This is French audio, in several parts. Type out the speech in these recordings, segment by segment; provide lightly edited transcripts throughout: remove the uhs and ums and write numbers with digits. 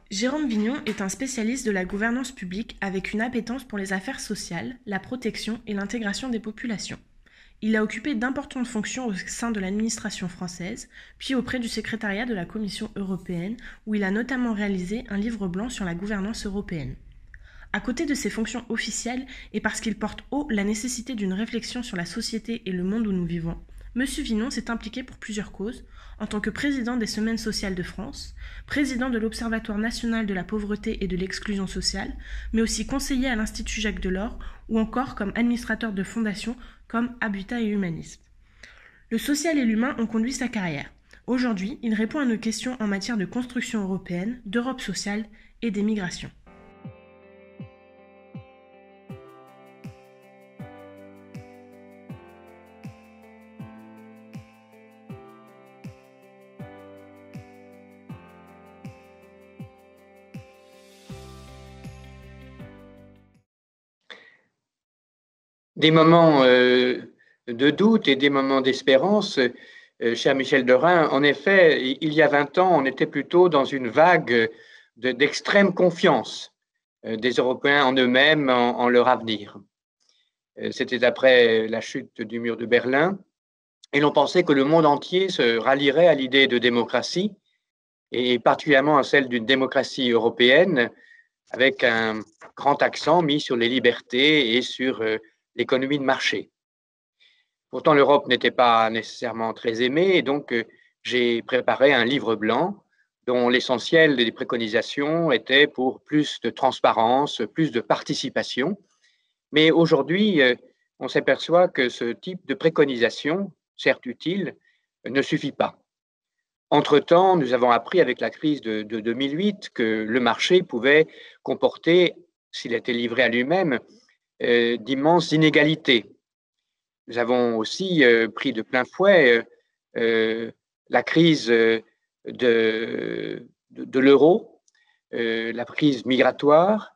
Jérôme Vignon est un spécialiste de la gouvernance publique avec une appétence pour les affaires sociales, la protection et l'intégration des populations. Il a occupé d'importantes fonctions au sein de l'administration française, puis auprès du secrétariat de la Commission européenne, où il a notamment réalisé un livre blanc sur la gouvernance européenne. À côté de ses fonctions officielles, et parce qu'il porte haut la nécessité d'une réflexion sur la société et le monde où nous vivons, M. Vignon s'est impliqué pour plusieurs causes, en tant que président des Semaines sociales de France, président de l'Observatoire national de la pauvreté et de l'exclusion sociale, mais aussi conseiller à l'Institut Jacques Delors, ou encore comme administrateur de fondations comme Habitat et Humanisme. Le social et l'humain ont conduit sa carrière. Aujourd'hui, il répond à nos questions en matière de construction européenne, d'Europe sociale et des migrations. Des moments de doute et des moments d'espérance, cher Michel Dorin. En effet, il y a 20 ans, on était plutôt dans une vague d'extrême confiance des Européens en eux-mêmes, en leur avenir. C'était après la chute du mur de Berlin, et l'on pensait que le monde entier se rallierait à l'idée de démocratie, et particulièrement à celle d'une démocratie européenne, avec un grand accent mis sur les libertés et sur l'économie de marché. Pourtant, l'Europe n'était pas nécessairement très aimée, et donc j'ai préparé un livre blanc dont l'essentiel des préconisations était pour plus de transparence, plus de participation. Mais aujourd'hui, on s'aperçoit que ce type de préconisation, certes utile, ne suffit pas. Entre-temps, nous avons appris avec la crise de 2008 que le marché pouvait comporter, s'il était livré à lui-même, d'immenses inégalités. Nous avons aussi pris de plein fouet la crise de l'euro, la crise migratoire,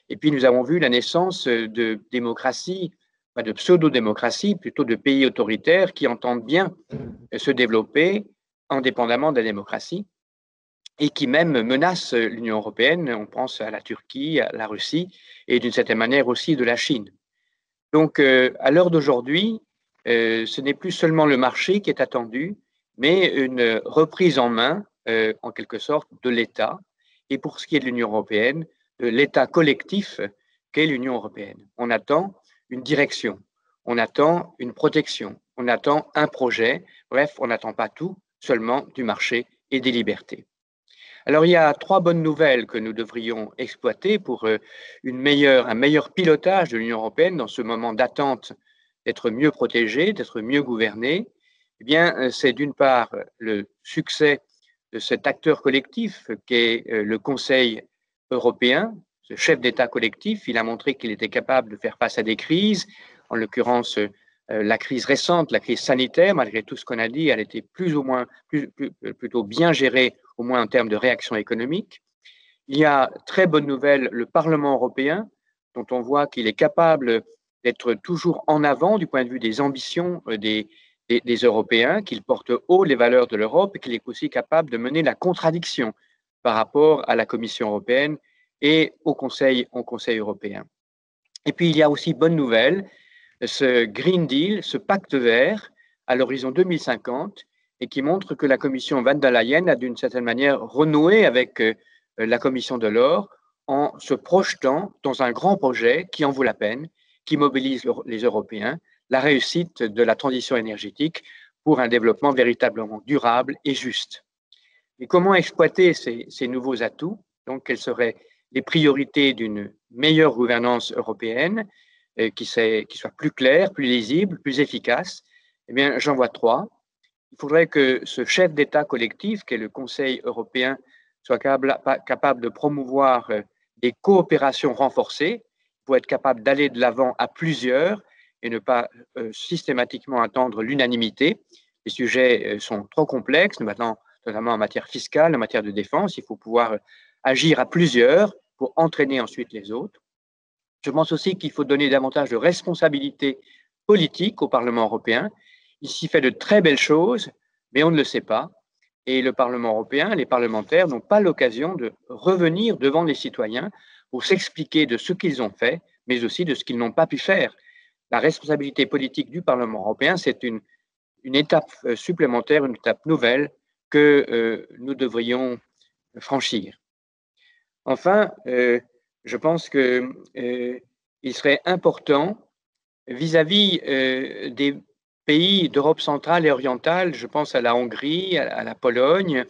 et puis nous avons vu la naissance de démocraties, pas de pseudo-démocraties, plutôt de pays autoritaires qui entendent bien se développer indépendamment de la démocratie et qui même menacent l'Union européenne. On pense à la Turquie, à la Russie et d'une certaine manière aussi de la Chine. Donc, à l'heure d'aujourd'hui, ce n'est plus seulement le marché qui est attendu, mais une reprise en main, en quelque sorte, de l'État, et pour ce qui est de l'Union européenne, de l'État collectif qu'est l'Union européenne. On attend une direction, on attend une protection, on attend un projet, bref, on n'attend pas tout, seulement du marché et des libertés. Alors, il y a 3 bonnes nouvelles que nous devrions exploiter pour un meilleur pilotage de l'Union européenne dans ce moment d'attente d'être mieux protégée, d'être mieux gouvernée. Eh bien, c'est d'une part le succès de cet acteur collectif qu'est le Conseil européen, ce chef d'État collectif. Il a montré qu'il était capable de faire face à des crises, en l'occurrence la crise récente, la crise sanitaire. Malgré tout ce qu'on a dit, elle était plutôt bien gérée, au moins en termes de réaction économique. Il y a, très bonne nouvelle, le Parlement européen, dont on voit qu'il est capable d'être toujours en avant du point de vue des ambitions des Européens, qu'il porte haut les valeurs de l'Europe et qu'il est aussi capable de mener la contradiction par rapport à la Commission européenne et au Conseil européen. Et puis, il y a aussi, bonne nouvelle, ce Green Deal, ce pacte vert à l'horizon 2050, et qui montre que la Commission von der Leyen a d'une certaine manière renoué avec la Commission Delors en se projetant dans un grand projet qui en vaut la peine, qui mobilise les Européens, la réussite de la transition énergétique pour un développement véritablement durable et juste. Et comment exploiter ces nouveaux atouts? Donc, quelles seraient les priorités d'une meilleure gouvernance européenne qui soit plus claire, plus lisible, plus efficace? Eh bien, j'en vois 3. Il faudrait que ce chef d'État collectif, qu'est le Conseil européen, soit capable de promouvoir des coopérations renforcées pour être capable d'aller de l'avant à plusieurs et ne pas systématiquement attendre l'unanimité. Les sujets sont trop complexes, notamment en matière fiscale, en matière de défense. Il faut pouvoir agir à plusieurs pour entraîner ensuite les autres. Je pense aussi qu'il faut donner davantage de responsabilités politiques au Parlement européen. Il s'y fait de très belles choses, mais on ne le sait pas. Et le Parlement européen, les parlementaires n'ont pas l'occasion de revenir devant les citoyens pour s'expliquer de ce qu'ils ont fait, mais aussi de ce qu'ils n'ont pas pu faire. La responsabilité politique du Parlement européen, c'est une étape supplémentaire, une étape nouvelle que nous devrions franchir. Enfin, je pense qu'il serait important vis-à-vis des pays d'Europe centrale et orientale, je pense à la Hongrie, à la Pologne,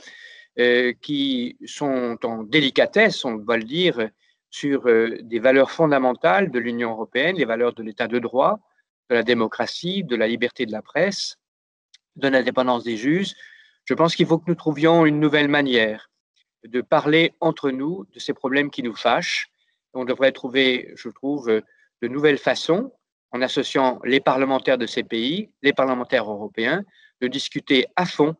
qui sont en délicatesse, on doit le dire, sur des valeurs fondamentales de l'Union européenne, les valeurs de l'état de droit, de la démocratie, de la liberté de la presse, de l'indépendance des juges. Je pense qu'il faut que nous trouvions une nouvelle manière de parler entre nous de ces problèmes qui nous fâchent. On devrait trouver, je trouve, de nouvelles façons, en associant les parlementaires de ces pays, les parlementaires européens, de discuter à fond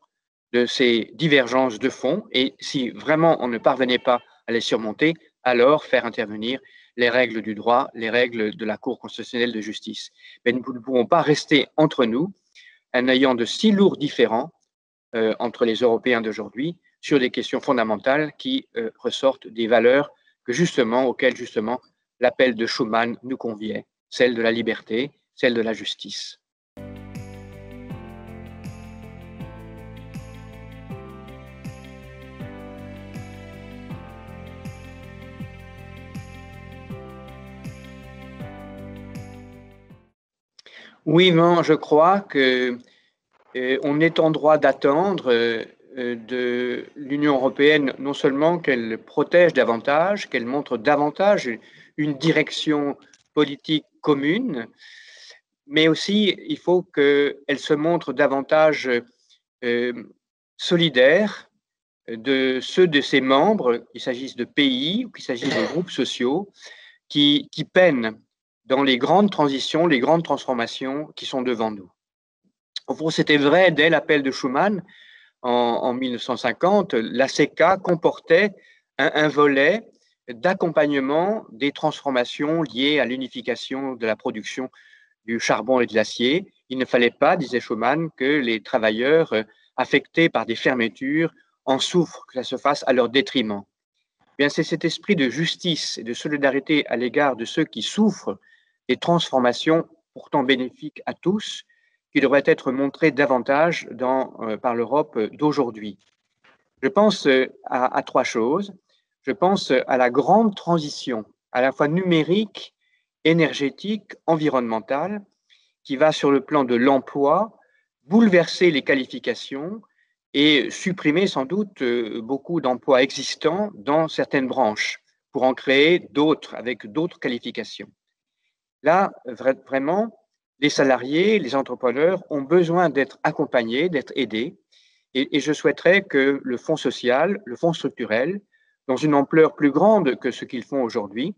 de ces divergences de fond. Et si vraiment on ne parvenait pas à les surmonter, alors faire intervenir les règles du droit, les règles de la Cour constitutionnelle de justice. Mais nous ne pouvons pas rester entre nous en ayant de si lourds différends entre les Européens d'aujourd'hui sur des questions fondamentales qui ressortent des valeurs auxquelles justement l'appel de Schuman nous conviait, celle de la liberté, celle de la justice. Oui, non, je crois que on est en droit d'attendre de l'Union européenne non seulement qu'elle protège davantage, qu'elle montre davantage une direction politique commune, mais aussi il faut qu'elle se montre davantage solidaire de ceux de ses membres, qu'il s'agisse de pays ou qu'il s'agisse de groupes sociaux, qui peinent dans les grandes transitions, les grandes transformations qui sont devant nous. Au fond, c'était vrai dès l'appel de Schuman en 1950. La CECA comportait un volet d'accompagnement des transformations liées à l'unification de la production du charbon et de l'acier. Il ne fallait pas, disait Schuman, que les travailleurs affectés par des fermetures en souffrent, que ça se fasse à leur détriment. Bien, c'est cet esprit de justice et de solidarité à l'égard de ceux qui souffrent des transformations pourtant bénéfiques à tous qui devrait être montré davantage par l'Europe d'aujourd'hui. Je pense à trois choses. Je pense à la grande transition, à la fois numérique, énergétique, environnementale, qui va sur le plan de l'emploi, bouleverser les qualifications et supprimer sans doute beaucoup d'emplois existants dans certaines branches pour en créer d'autres avec d'autres qualifications. Là, vraiment, les salariés, les entrepreneurs ont besoin d'être accompagnés, d'être aidés. Et je souhaiterais que le fonds social, le fonds structurel, dans une ampleur plus grande que ce qu'ils font aujourd'hui,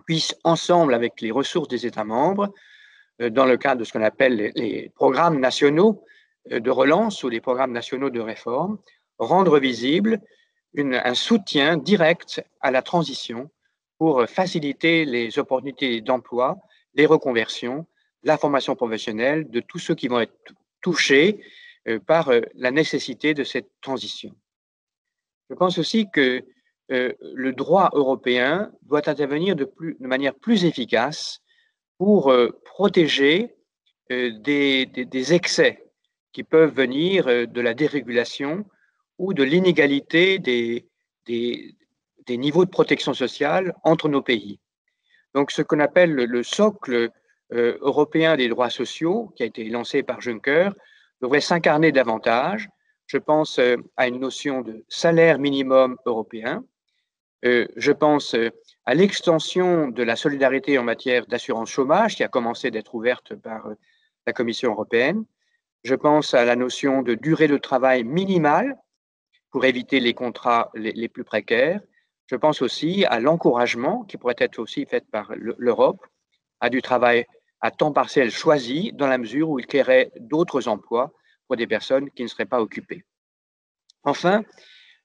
puissent, ensemble avec les ressources des États membres, dans le cadre de ce qu'on appelle les programmes nationaux de relance ou les programmes nationaux de réforme, rendre visible un soutien direct à la transition pour faciliter les opportunités d'emploi, les reconversions, la formation professionnelle de tous ceux qui vont être touchés par la nécessité de cette transition. Je pense aussi que le droit européen doit intervenir de manière plus efficace pour protéger des excès qui peuvent venir de la dérégulation ou de l'inégalité des niveaux de protection sociale entre nos pays. Donc, ce qu'on appelle le socle européen des droits sociaux, qui a été lancé par Juncker, devrait s'incarner davantage. Je pense à une notion de salaire minimum européen. Je pense à l'extension de la solidarité en matière d'assurance chômage, qui a commencé d'être ouverte par la Commission européenne. Je pense à la notion de durée de travail minimale pour éviter les contrats les plus précaires. Je pense aussi à l'encouragement qui pourrait être aussi fait par l'Europe à du travail à temps partiel choisi dans la mesure où il créerait d'autres emplois pour des personnes qui ne seraient pas occupées. Enfin,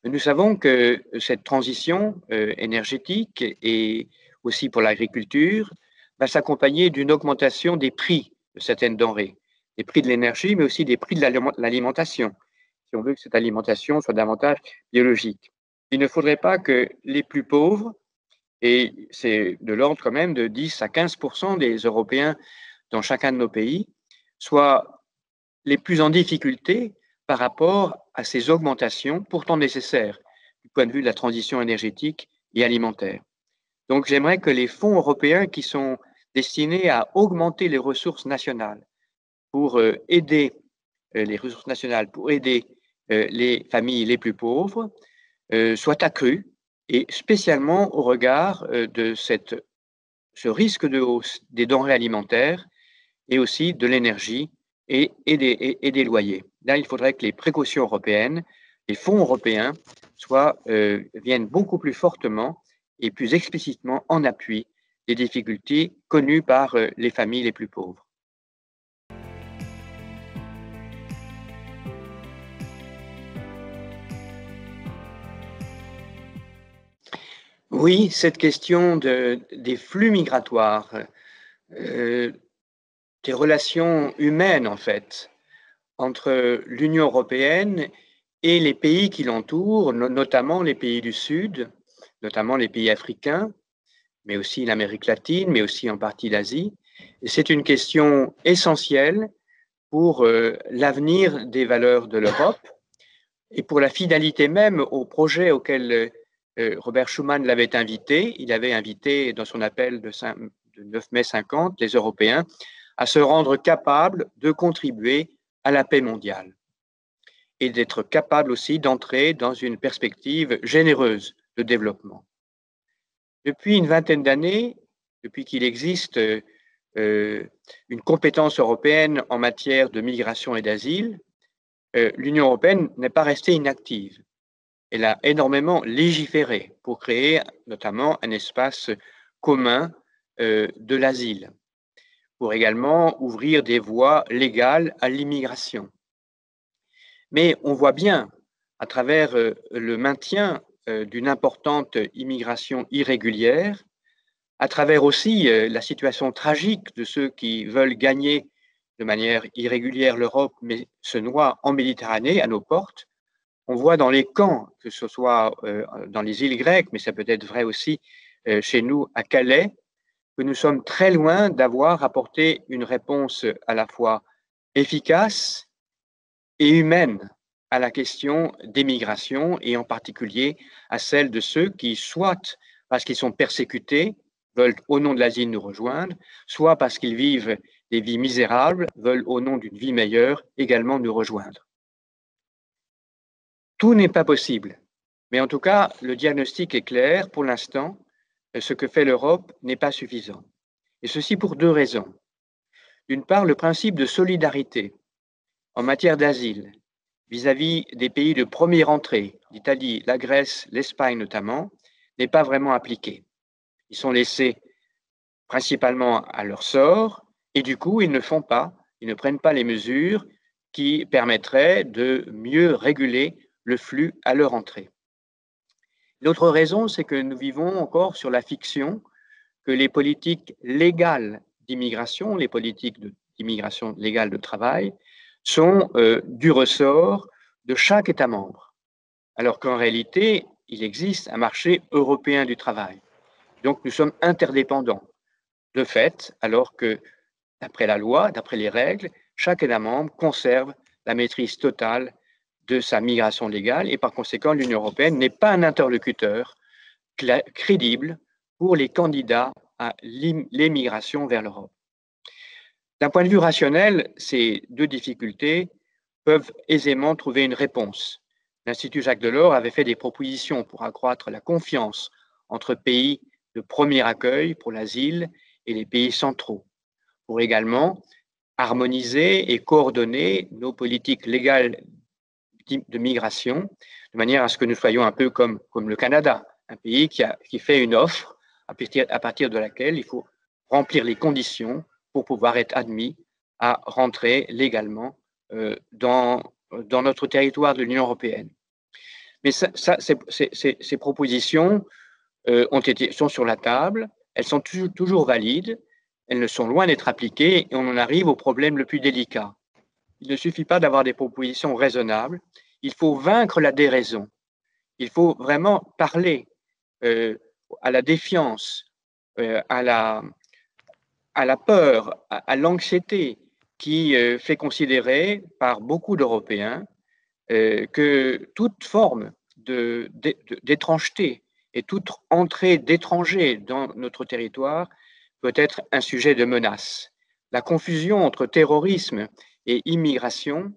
nous savons que cette transition énergétique et aussi pour l'agriculture va s'accompagner d'une augmentation des prix de certaines denrées, des prix de l'énergie, mais aussi des prix de l'alimentation, si on veut que cette alimentation soit davantage biologique. Il ne faudrait pas que les plus pauvres, et c'est de l'ordre quand même de 10 à 15% des Européens dans chacun de nos pays, soient les plus en difficulté par rapport à ces augmentations pourtant nécessaires du point de vue de la transition énergétique et alimentaire. Donc j'aimerais que les fonds européens qui sont destinés à augmenter les ressources nationales pour aider les familles les plus pauvres soient accrus, et spécialement au regard de ce risque de hausse des denrées alimentaires et aussi de l'énergie et des loyers. Là, il faudrait que les précautions européennes, les fonds européens viennent beaucoup plus fortement et plus explicitement en appui des difficultés connues par les familles les plus pauvres. Oui, cette question des flux migratoires, des relations humaines en fait, entre l'Union européenne et les pays qui l'entourent, notamment les pays du Sud, notamment les pays africains, mais aussi l'Amérique latine, mais aussi en partie l'Asie. Et c'est une question essentielle pour l'avenir des valeurs de l'Europe et pour la fidélité même au projet auquel Robert Schuman l'avait invité. Il avait invité dans son appel de 9 mai 50 les Européens à se rendre capables de contribuer à la paix mondiale et d'être capables aussi d'entrer dans une perspective généreuse de développement. Depuis une vingtaine d'années, depuis qu'il existe une compétence européenne en matière de migration et d'asile, l'Union européenne n'est pas restée inactive. Elle a énormément légiféré pour créer notamment un espace commun de l'asile, pour également ouvrir des voies légales à l'immigration. Mais on voit bien, à travers le maintien d'une importante immigration irrégulière, à travers aussi la situation tragique de ceux qui veulent gagner de manière irrégulière l'Europe, mais se noient en Méditerranée, à nos portes. On voit dans les camps, que ce soit dans les îles grecques, mais ça peut être vrai aussi chez nous à Calais, que nous sommes très loin d'avoir apporté une réponse à la fois efficace et humaine à la question des migrations, et en particulier à celle de ceux qui, soit parce qu'ils sont persécutés, veulent au nom de l'asile nous rejoindre, soit parce qu'ils vivent des vies misérables, veulent au nom d'une vie meilleure également nous rejoindre. Tout n'est pas possible, mais en tout cas, le diagnostic est clair. Pour l'instant, ce que fait l'Europe n'est pas suffisant. Et ceci pour deux raisons. D'une part, le principe de solidarité en matière d'asile vis-à-vis des pays de première entrée, l'Italie, la Grèce, l'Espagne notamment, n'est pas vraiment appliqué. Ils sont laissés principalement à leur sort et du coup, ils ne prennent pas les mesures qui permettraient de mieux réguler le flux à leur entrée. L'autre raison, c'est que nous vivons encore sur la fiction que les politiques légales d'immigration, les politiques d'immigration légale de travail, sont du ressort de chaque État membre, alors qu'en réalité, il existe un marché européen du travail. Donc, nous sommes interdépendants. De fait, alors que, d'après la loi, d'après les règles, chaque État membre conserve la maîtrise totale de sa migration légale et par conséquent, l'Union européenne n'est pas un interlocuteur crédible pour les candidats à l'émigration vers l'Europe. D'un point de vue rationnel, ces deux difficultés peuvent aisément trouver une réponse. L'Institut Jacques Delors avait fait des propositions pour accroître la confiance entre pays de premier accueil pour l'asile et les pays centraux, pour également harmoniser et coordonner nos politiques légales de migration, de manière à ce que nous soyons un peu comme le Canada, un pays qui fait une offre à partir de laquelle il faut remplir les conditions pour pouvoir être admis à rentrer légalement dans notre territoire de l'Union européenne. Mais ces propositions sont sur la table, elles sont toujours valides, elles ne sont loin d'être appliquées et on en arrive au problème le plus délicat. Il ne suffit pas d'avoir des propositions raisonnables, Il faut vaincre la déraison. Il faut vraiment parler à la défiance, à la peur, à l'anxiété qui fait considérer par beaucoup d'Européens que toute forme d'étrangeté et toute entrée d'étrangers dans notre territoire peut être un sujet de menace. La confusion entre terrorisme et immigration,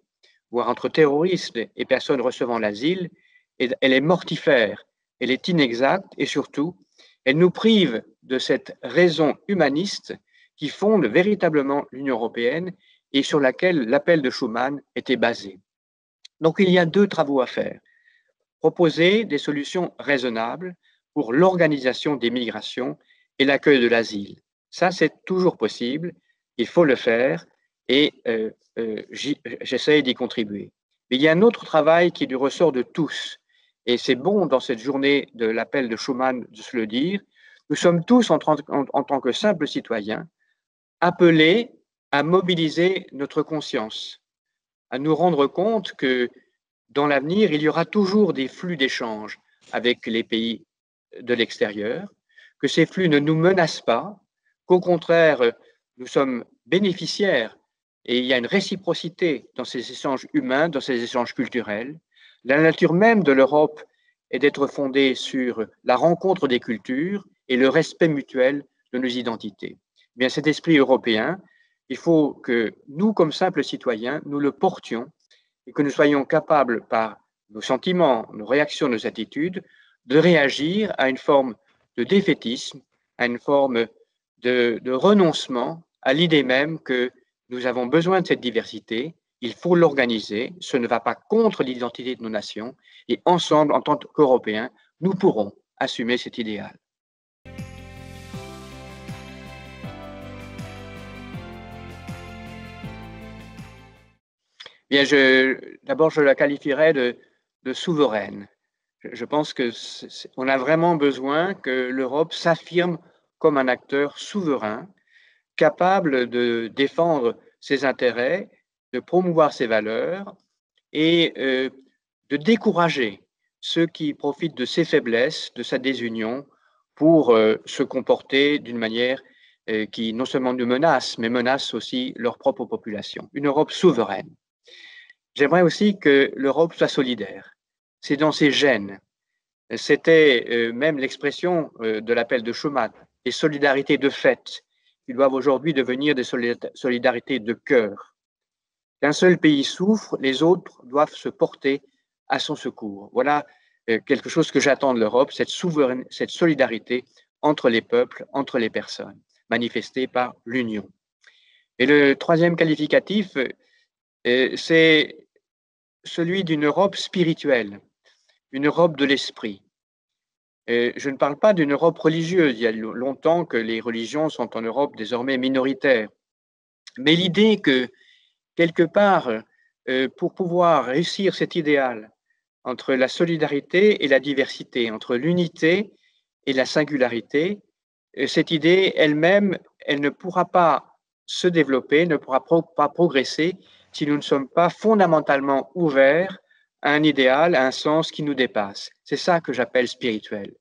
voire entre terroristes et personnes recevant l'asile, elle est mortifère, elle est inexacte et surtout, elle nous prive de cette raison humaniste qui fonde véritablement l'Union européenne et sur laquelle l'appel de Schuman était basé. Donc il y a 2 travaux à faire. Proposer des solutions raisonnables pour l'organisation des migrations et l'accueil de l'asile. Ça, c'est toujours possible, il faut le faire et j'essaie d'y contribuer. Mais il y a un autre travail qui est du ressort de tous, et c'est bon dans cette journée de l'appel de Schuman de se le dire, nous sommes tous en tant que simples citoyens appelés à mobiliser notre conscience, à nous rendre compte que dans l'avenir, il y aura toujours des flux d'échanges avec les pays de l'extérieur, que ces flux ne nous menacent pas, qu'au contraire, nous sommes bénéficiaires et il y a une réciprocité dans ces échanges humains, dans ces échanges culturels. La nature même de l'Europe est d'être fondée sur la rencontre des cultures et le respect mutuel de nos identités. Eh bien, cet esprit européen, il faut que nous, comme simples citoyens, nous le portions et que nous soyons capables, par nos sentiments, nos réactions, nos attitudes, de réagir à une forme de défaitisme, à une forme de renoncement à l'idée même que nous avons besoin de cette diversité, il faut l'organiser, ce ne va pas contre l'identité de nos nations, et ensemble, en tant qu'Européens, nous pourrons assumer cet idéal. Bien, d'abord, je la qualifierais de souveraine. Je pense qu'on a vraiment besoin que l'Europe s'affirme comme un acteur souverain, capable de défendre ses intérêts, de promouvoir ses valeurs et de décourager ceux qui profitent de ses faiblesses, de sa désunion, pour se comporter d'une manière qui non seulement nous menace, mais menace aussi leur propre population. Une Europe souveraine. J'aimerais aussi que l'Europe soit solidaire. C'est dans ses gènes. C'était même l'expression de l'appel de Schuman, les solidarités de fait, qui doivent aujourd'hui devenir des solidarités de cœur. Qu'un seul pays souffre, les autres doivent se porter à son secours. Voilà quelque chose que j'attends de l'Europe, cette solidarité entre les peuples, entre les personnes, manifestée par l'union. Et le troisième qualificatif, c'est celui d'une Europe spirituelle, une Europe de l'esprit. Je ne parle pas d'une Europe religieuse. Il y a longtemps que les religions sont en Europe désormais minoritaires. Mais l'idée que, quelque part, pour pouvoir réussir cet idéal entre la solidarité et la diversité, entre l'unité et la singularité, cette idée elle-même, elle ne pourra pas se développer, ne pourra pas progresser si nous ne sommes pas fondamentalement ouverts à un idéal, à un sens qui nous dépasse. C'est ça que j'appelle spirituel.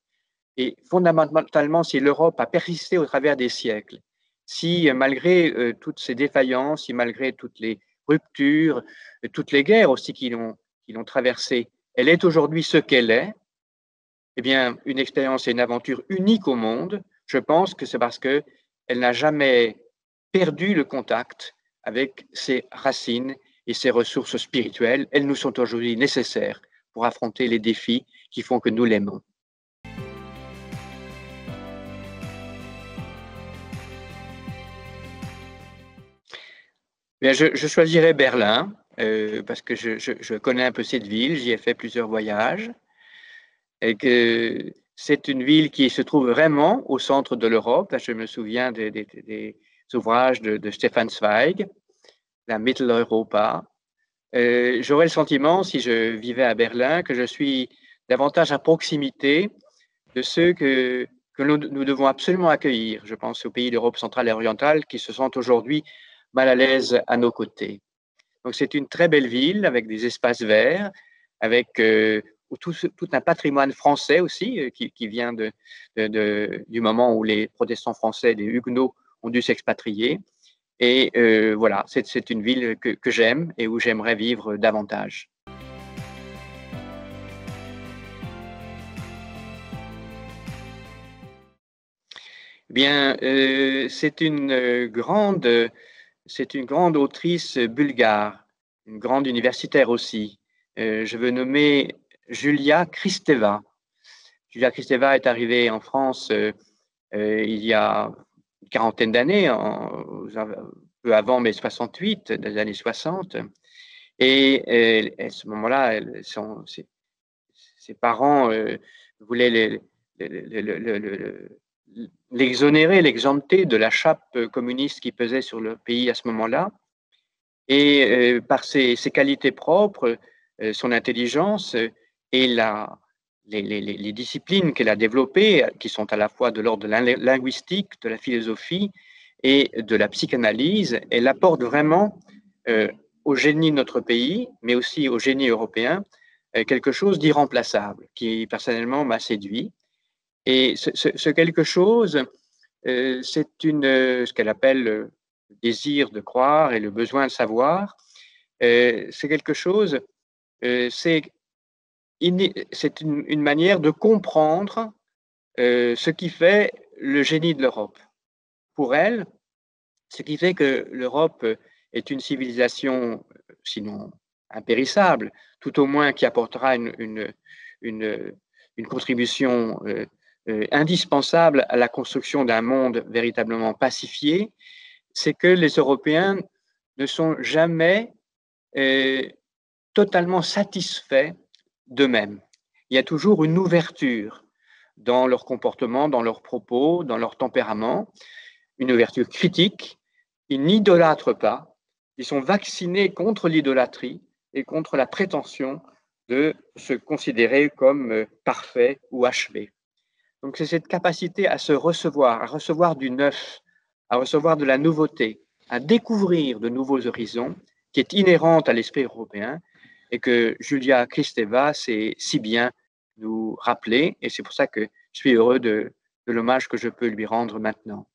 Et fondamentalement, si l'Europe a persisté au travers des siècles, si malgré toutes ces défaillances, si malgré toutes les ruptures, toutes les guerres aussi qui l'ont traversée, elle est aujourd'hui ce qu'elle est, eh bien, une expérience et une aventure unique au monde, je pense que c'est parce qu'elle n'a jamais perdu le contact avec ses racines et ses ressources spirituelles. Elles nous sont aujourd'hui nécessaires pour affronter les défis qui font que nous l'aimons. Bien, je choisirais Berlin parce que je connais un peu cette ville, j'y ai fait plusieurs voyages et que c'est une ville qui se trouve vraiment au centre de l'Europe. Je me souviens des ouvrages de Stefan Zweig, la Mitteleuropa. J'aurais le sentiment, si je vivais à Berlin, que je suis davantage à proximité de ceux que nous devons absolument accueillir. Je pense aux pays d'Europe centrale et orientale qui se sentent aujourd'hui mal à l'aise à nos côtés. Donc c'est une très belle ville avec des espaces verts, avec tout un patrimoine français aussi qui vient du moment où les protestants français, les Huguenots, ont dû s'expatrier. Et voilà, c'est une ville que j'aime et où j'aimerais vivre davantage. Bien, c'est une grande autrice bulgare, une grande universitaire aussi. Je veux nommer Julia Kristeva. Julia Kristeva est arrivée en France il y a une quarantaine d'années, peu avant mai 68, des années 60. Et à ce moment-là, ses parents voulaient l'exonérer, l'exempter de la chape communiste qui pesait sur le pays à ce moment-là. Et par ses qualités propres, son intelligence et les disciplines qu'elle a développées, qui sont à la fois de l'ordre de la linguistique, de la philosophie et de la psychanalyse, elle apporte vraiment au génie de notre pays, mais aussi au génie européen, quelque chose d'irremplaçable, qui personnellement m'a séduit. Et ce quelque chose, c'est ce qu'elle appelle le désir de croire et le besoin de savoir. C'est quelque chose, c'est une manière de comprendre ce qui fait le génie de l'Europe. Pour elle, ce qui fait que l'Europe est une civilisation, sinon impérissable, tout au moins qui apportera une contribution indispensable à la construction d'un monde véritablement pacifié, c'est que les Européens ne sont jamais totalement satisfaits d'eux-mêmes. Il y a toujours une ouverture dans leur comportement, dans leurs propos, dans leur tempérament, une ouverture critique. Ils n'idolâtrent pas, ils sont vaccinés contre l'idolâtrie et contre la prétention de se considérer comme parfait ou achevé. Donc c'est cette capacité à recevoir du neuf, à recevoir de la nouveauté, à découvrir de nouveaux horizons qui est inhérente à l'esprit européen et que Julia Kristeva sait si bien nous rappeler. Et c'est pour ça que je suis heureux de l'hommage que je peux lui rendre maintenant.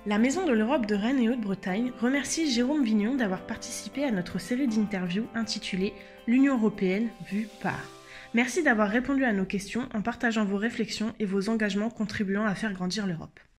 La Maison de l'Europe de Rennes et Haute-Bretagne remercie Jérôme Vignon d'avoir participé à notre série d'interviews intitulée L'Union européenne vue par. Merci d'avoir répondu à nos questions en partageant vos réflexions et vos engagements contribuant à faire grandir l'Europe.